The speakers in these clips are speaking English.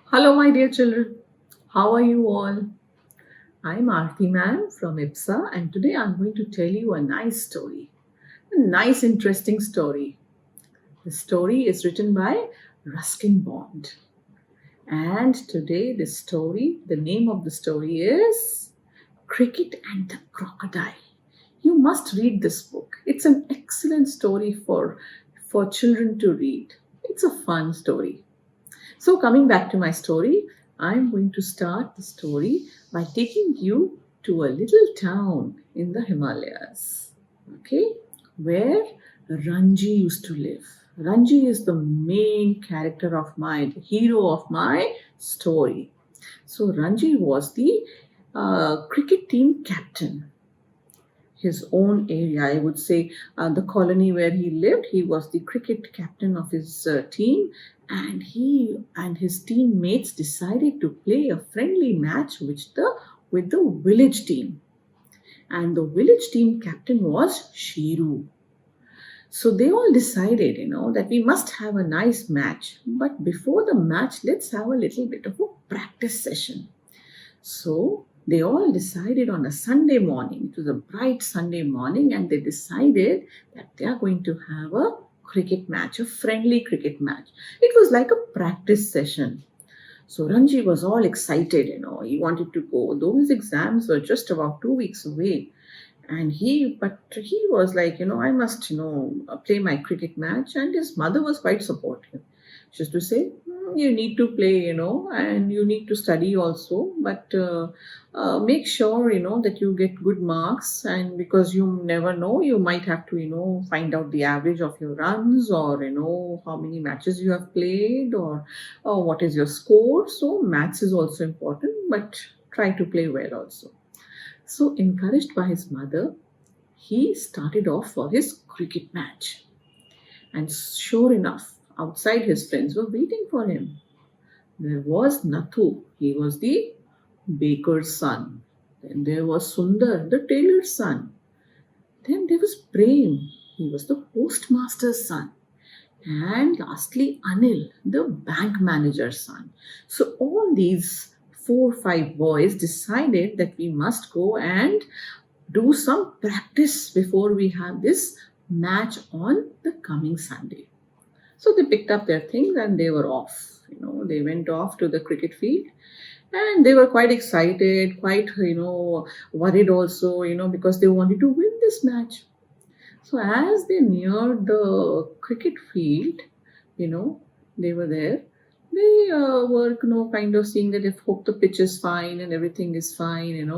Hello, my dear children. How are you all? I'm Aarti ma'am from IPSA, and today I'm going to tell you a nice story. A nice, interesting story. The story is written by Ruskin Bond. And today, the name of the story is Cricket and the Crocodile. You must read this book. It's an excellent story for children to read. It's a fun story. So, coming back to my story, I'm going to start the story by taking you to a little town in the Himalayas, okay, where Ranji used to live. Ranji is the main character of the hero of my story. So, Ranji was the cricket team captain, his own area. I would say the colony where he lived, he was the cricket captain of his team, and he and his teammates decided to play a friendly match with the village team. And the village team captain was Shiru. So they all decided, that we must have a nice match. But before the match, let's have a little bit of a practice session. So they all decided on a Sunday morning, it was a bright Sunday morning, and they decided that they are going to have a cricket match, a friendly cricket match. It was like a practice session. So Ranji was all excited, he wanted to go. Those exams were just about 2 weeks away. But he was like, I must, play my cricket match. And his mother was quite supportive. She used to say, you need to play, and you need to study also, but make sure, that you get good marks. And because you never know, you might have to, find out the average of your runs, or, how many matches you have played, or what is your score. So, maths is also important, but try to play well also. So, encouraged by his mother, he started off for his cricket match. And sure enough, outside his friends were waiting for him. There was Nakoo, he was the baker's son. Then there was Sundar, the tailor's son. Then there was Prem, he was the postmaster's son. And lastly, Anil, the bank manager's son. So all these 4 5 boys decided that we must go and do some practice before we have this match on the coming Sunday. So they picked up their things and they were off. They went off to the cricket field, and they were quite excited, quite, worried also, because they wanted to win this match. So as they neared the cricket field, you know, they were there. They were, kind of seeing that if hope the pitch is fine and everything is fine,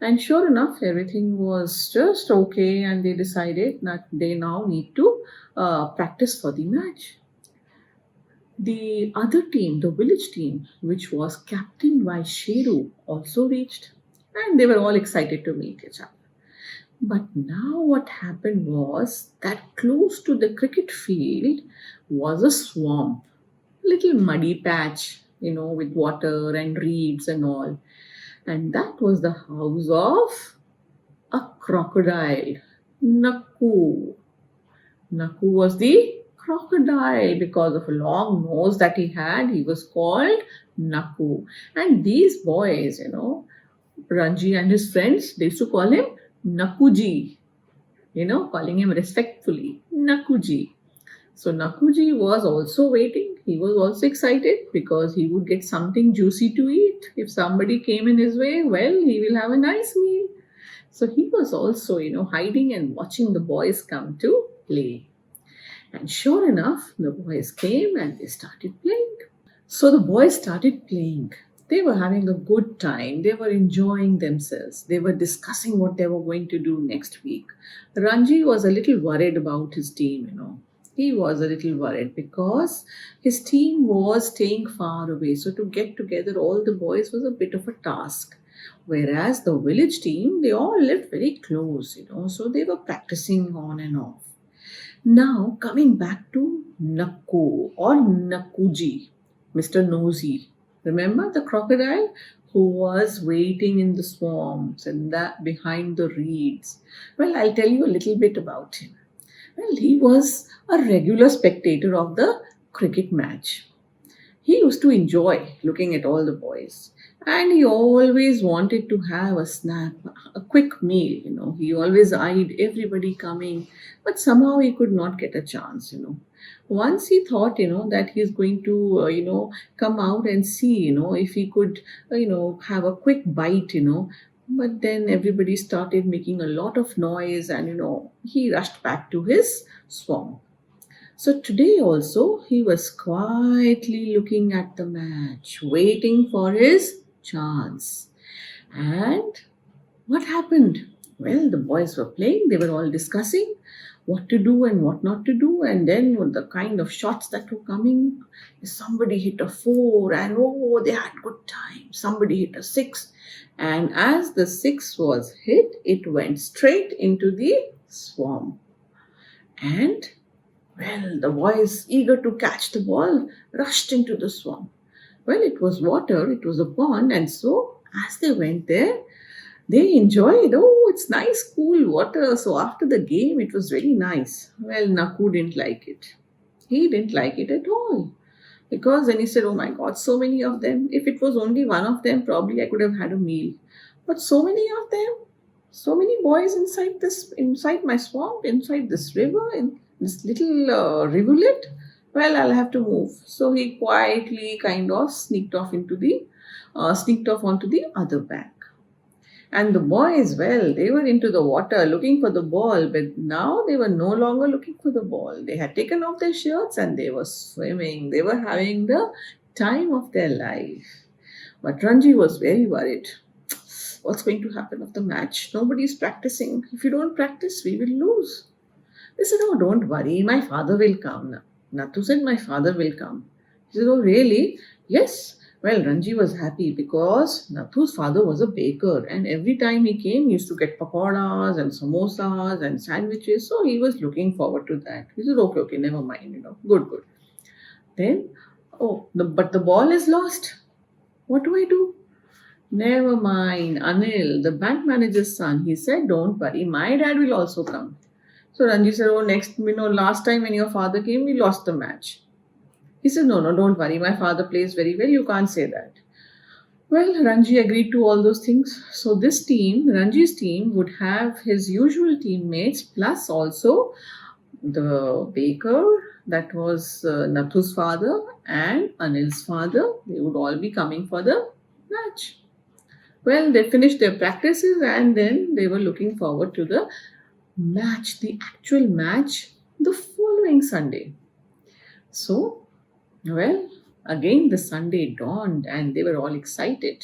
and sure enough, everything was just okay, and they decided that they now need to practice for the match. The other team, the village team, which was captained by Sheru, also reached, and they were all excited to meet each other. But now, what happened was that close to the cricket field was a swamp, little muddy patch, with water and reeds and all. And that was the house of a crocodile, Nakoo. Nakoo was the crocodile. Because of a long nose that he had, he was called Nakoo. And these boys, Ranji and his friends, they used to call him Nakuji, calling him respectfully, Nakuji. So Nakuji was also waiting. He was also excited because he would get something juicy to eat. If somebody came in his way, well, he will have a nice meal. So he was also, hiding and watching the boys come to play. And sure enough, the boys came and they started playing. So the boys started playing. They were having a good time. They were enjoying themselves. They were discussing what they were going to do next week. Ranji was a little worried about his team, He was a little worried because his team was staying far away. So to get together all the boys was a bit of a task. Whereas the village team, they all lived very close, so they were practicing on and off. Now, coming back to Nakoo or Nakuji, Mr. Nosy. Remember the crocodile who was waiting in the swamps and that behind the reeds? Well, I'll tell you a little bit about him. Well, he was a regular spectator of the cricket match. He used to enjoy looking at all the boys, and he always wanted to have a snack, a quick meal. He always eyed everybody coming, but somehow he could not get a chance. Once he thought, that he's going to, come out and see, if he could, have a quick bite. But then everybody started making a lot of noise, and he rushed back to his swamp. So today also he was quietly looking at the match, waiting for his chance. And what happened? Well, the boys were playing, they were all discussing what to do and what not to do, and then with the kind of shots that were coming, somebody hit a four, and oh, they had good time. Somebody hit a six, and as the six was hit, it went straight into the swamp. And well, the boys, eager to catch the ball, rushed into the swamp. Well, it was water, it was a pond, and so as they went there, they enjoyed. Oh, it's nice, cool water. So after the game, it was very nice. Well, Nakoo didn't like it. He didn't like it at all. Because then he said, oh my God, so many of them. If it was only one of them, probably I could have had a meal. But so many of them, so many boys inside my swamp, inside this river, in this little rivulet. Well, I'll have to move. So he quietly kind of sneaked off onto the other bank. And the boys, well, they were into the water looking for the ball, but now they were no longer looking for the ball. They had taken off their shirts and they were swimming. They were having the time of their life. But Ranji was very worried. What's going to happen of the match? Nobody's practicing. If you don't practice, we will lose. They said, oh, don't worry, my father will come. Nathu said, my father will come. He said, oh, really? Yes. Well, Ranji was happy because Nathu's father was a baker, and every time he came, he used to get pakoras and samosas and sandwiches. So he was looking forward to that. He said, okay, okay, never mind, good, good. Then, but the ball is lost. What do I do? Never mind, Anil, the bank manager's son, he said, don't worry, my dad will also come. So Ranji said, oh, last time when your father came, we lost the match. He said, no, no, don't worry, my father plays very well, you can't say that. Well, Ranji agreed to all those things. So this team, Ranji's team, would have his usual teammates plus also the baker, that was Nathu's father, and Anil's father. They would all be coming for the match. Well, they finished their practices and then they were looking forward to the match, the actual match, the following Sunday. So, well, again the Sunday dawned and they were all excited.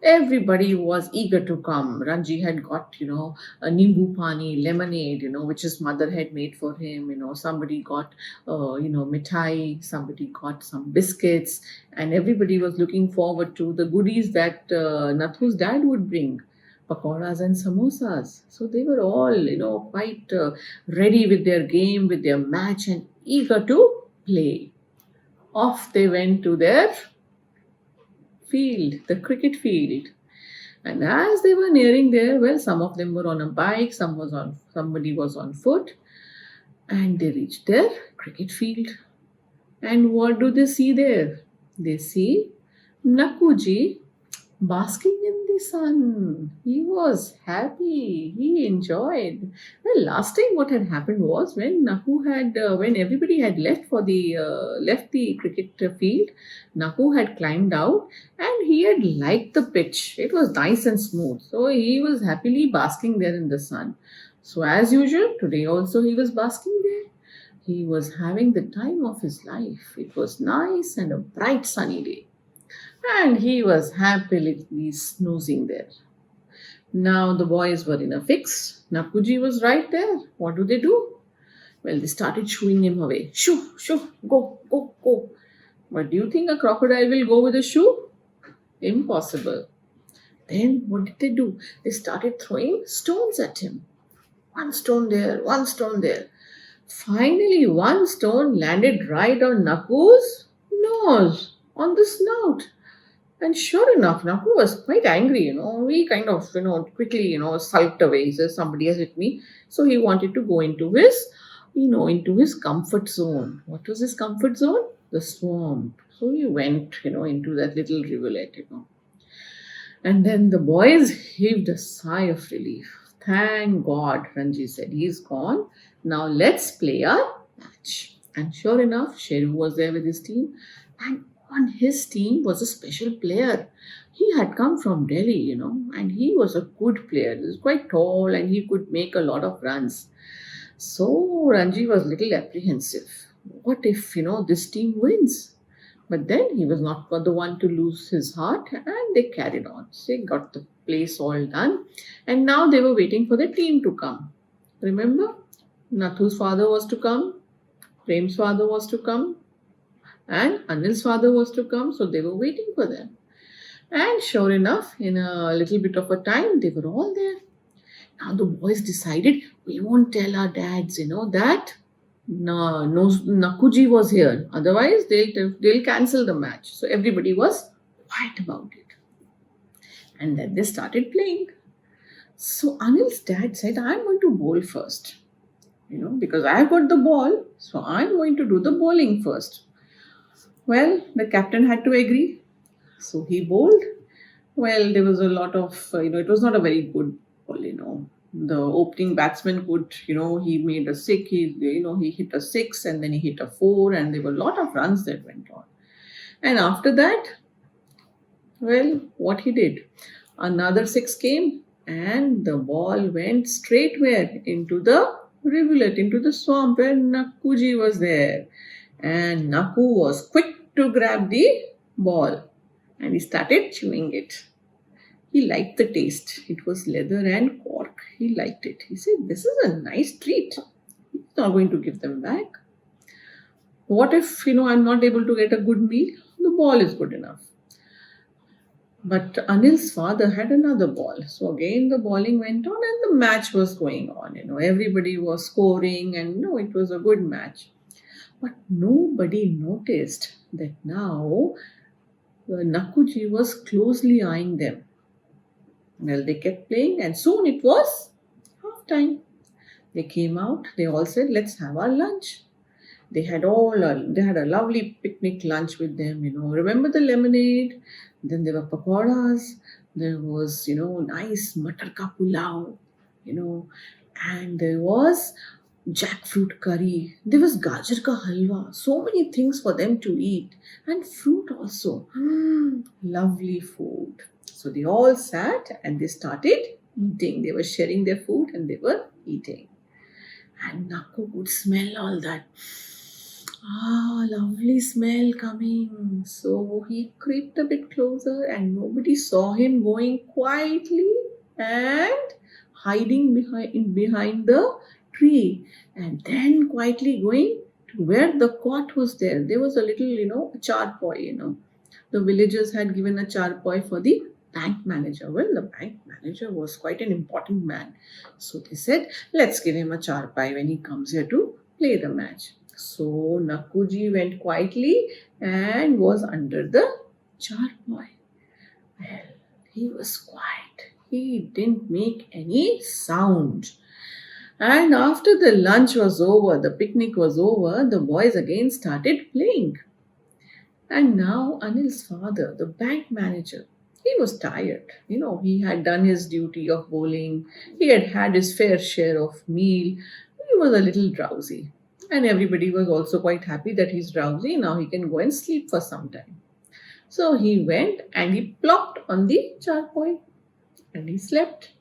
Everybody was eager to come. Ranji had got, a nimbu pani, lemonade, which his mother had made for him. Somebody got, mithai, somebody got some biscuits, and everybody was looking forward to the goodies that Nathu's dad would bring, pakoras and samosas. So they were all, quite ready with their game, with their match, and eager to play. Off they went to their field, the cricket field. And as they were nearing there, well, some of them were on a bike, somebody was on foot, and they reached their cricket field. And what do they see there? They see Nakuji basking in the sun. He was happy. He enjoyed. Well, last time what had happened was when everybody had left the cricket field, Nakoo had climbed out and he had liked the pitch. It was nice and smooth, so he was happily basking there in the sun. So as usual, today also he was basking there. He was having the time of his life. It was nice and a bright sunny day. And he was happily snoozing there. Now the boys were in a fix. Nakuji was right there. What do? Well, they started shooing him away. Shoo, shoo, go, go, go. But do you think a crocodile will go with a shoe? Impossible. Then what did they do? They started throwing stones at him. One stone there, one stone there. Finally, one stone landed right on Naku's nose, on the snout. And sure enough, Nakoo was quite angry, He kind of, quickly, sulked away. He says, somebody has hit me. So he wanted to go into his comfort zone. What was his comfort zone? the swamp. So he went, into that little rivulet. And then the boys heaved a sigh of relief. Thank God, Ranji said, he's gone. Now let's play a match. And sure enough, Sheru was there with his team. And on his team was a special player. He had come from Delhi, and he was a good player. He was quite tall and he could make a lot of runs. So Ranji was little apprehensive. What if, this team wins? But then he was not the one to lose his heart, and they carried on. They got the place all done, and now they were waiting for the team to come. Remember, Nathu's father was to come, Prem's father was to come, and Anil's father was to come, so they were waiting for them. And sure enough, in a little bit of a time, they were all there. Now the boys decided we won't tell our dads, that no Nakuji was here. Otherwise, they'll cancel the match. So everybody was quiet about it. And then they started playing. So Anil's dad said, I'm going to bowl first, because I've got the ball. So I'm going to do the bowling first. Well, the captain had to agree. So he bowled. Well, there was a lot of, it was not a very good ball. The opening batsman could, he made a six, he hit a six and then he hit a four, and there were a lot of runs that went on. And after that, well, what he did, another six came and the ball went straight where? Into the rivulet, into the swamp where Nakuji was there. And Nakoo was quick to grab the ball and he started chewing it. He liked the taste. It was leather and cork. He liked it. He said, this is a nice treat. He's not going to give them back. What if, I'm not able to get a good meal? The ball is good enough. But Anil's father had another ball. So again, the bowling went on and the match was going on. Everybody was scoring and, it was a good match. But nobody noticed that now Nakuji was closely eyeing them. Well, they kept playing and soon it was half time. They came out, they all said, let's have our lunch. They had a lovely picnic lunch with them, Remember the lemonade? Then there were pakoras. There was, nice matar ka pulao, and there was jackfruit curry. There was gajar ka halwa. So many things for them to eat. And fruit also. Lovely food. So they all sat and they started eating. They were sharing their food and they were eating. And Nakoo could smell all that. Lovely smell coming. So he crept a bit closer and nobody saw him going quietly and hiding behind the tree. And then quietly going to where the cot was there. There was a little, charpoy, The villagers had given a charpoy for the bank manager. Well, the bank manager was quite an important man. So they said, let's give him a charpai when he comes here to play the match. So Nakuji went quietly and was under the charpoy. Well, he was quiet. He didn't make any sound. And after the lunch was over, the picnic was over, the boys again started playing. And now Anil's father, the bank manager, he was tired. He had done his duty of bowling. He had had his fair share of meal. He was a little drowsy. And everybody was also quite happy that he's drowsy. Now he can go and sleep for some time. So he went and he plopped on the charpoy and he slept.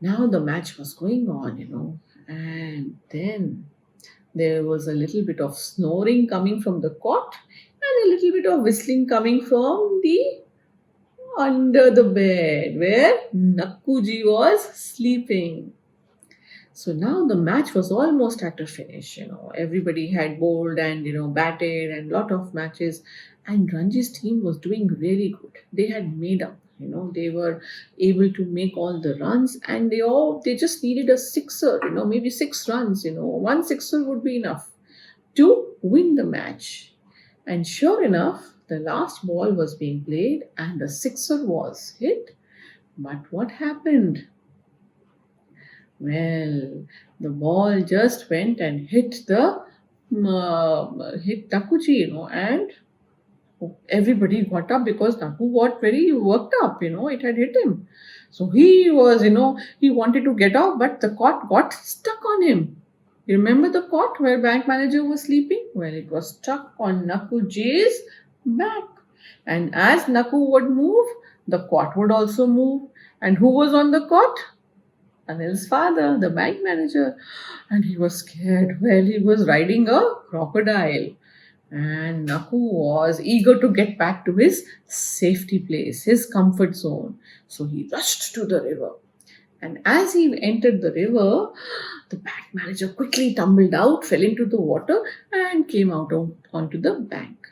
Now the match was going on, and then there was a little bit of snoring coming from the cot and a little bit of whistling coming from the under the bed where Nakuji was sleeping. So now the match was almost at a finish. Everybody had bowled and batted and lot of matches, and Ranji's team was doing really good. They had made up. They were able to make all the runs, and they just needed a sixer. Maybe 6 runs. One sixer would be enough to win the match. And sure enough, the last ball was being played and the sixer was hit. But what happened? Well, the ball just went and hit the hit Takuchi, and everybody got up because Naku got very worked up, it had hit him. So he was, he wanted to get off, but the cot got stuck on him. You remember the cot where bank manager was sleeping? Well, it was stuck on Nakuji's back. And as Naku would move, the cot would also move. And who was on the cot? Anil's father, the bank manager. And he was scared. Well, he was riding a crocodile. And Naku was eager to get back to his safety place, his comfort zone. So he rushed to the river. And as he entered the river, the bank manager quickly tumbled out, fell into the water, and came out onto the bank.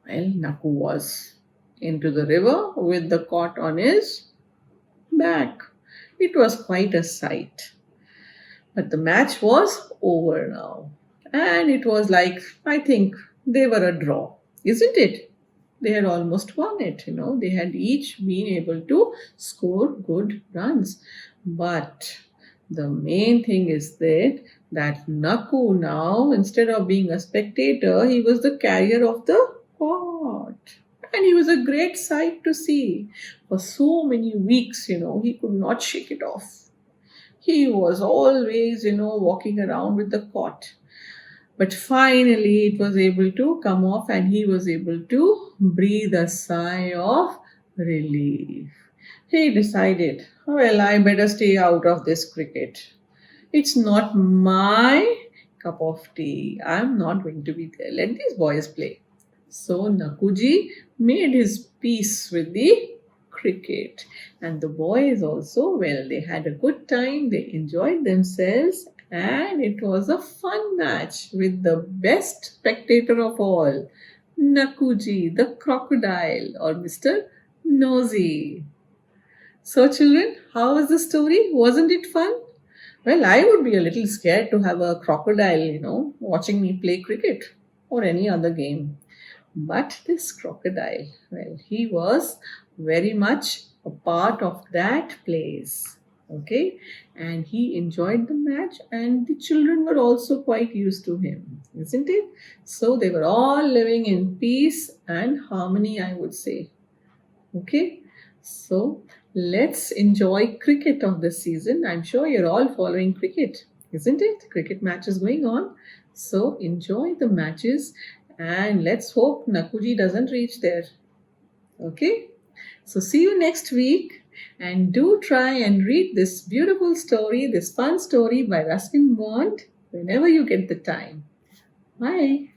Well, Naku was into the river with the cot on his back. It was quite a sight. But the match was over now. And it was like, I think they were a draw, isn't it? They had almost won it, They had each been able to score good runs. But the main thing is that Naku now, instead of being a spectator, he was the carrier of the court. And he was a great sight to see. For so many weeks, he could not shake it off. He was always, walking around with the cot. But finally, it was able to come off and he was able to breathe a sigh of relief. He decided, well, I better stay out of this cricket. It's not my cup of tea. I'm not going to be there. Let these boys play. So Nakuji made his peace with the cricket. And the boys also, well, they had a good time. They enjoyed themselves and it was a fun match with the best spectator of all, Nakuji, the crocodile, or Mr. Nosy. So, children, how was the story? Wasn't it fun? Well, I would be a little scared to have a crocodile, watching me play cricket or any other game. But this crocodile, well, he was very much a part of that place. Okay, and he enjoyed the match, and the children were also quite used to him, isn't it? So they were all living in peace and harmony, I would say. Okay, so let's enjoy cricket of this season. I'm sure you're all following cricket, isn't it? Cricket matches going on. So enjoy the matches and let's hope Nakuji doesn't reach there. Okay, so see you next week. And do try and read this beautiful story, this fun story by Ruskin Bond whenever you get the time. Bye.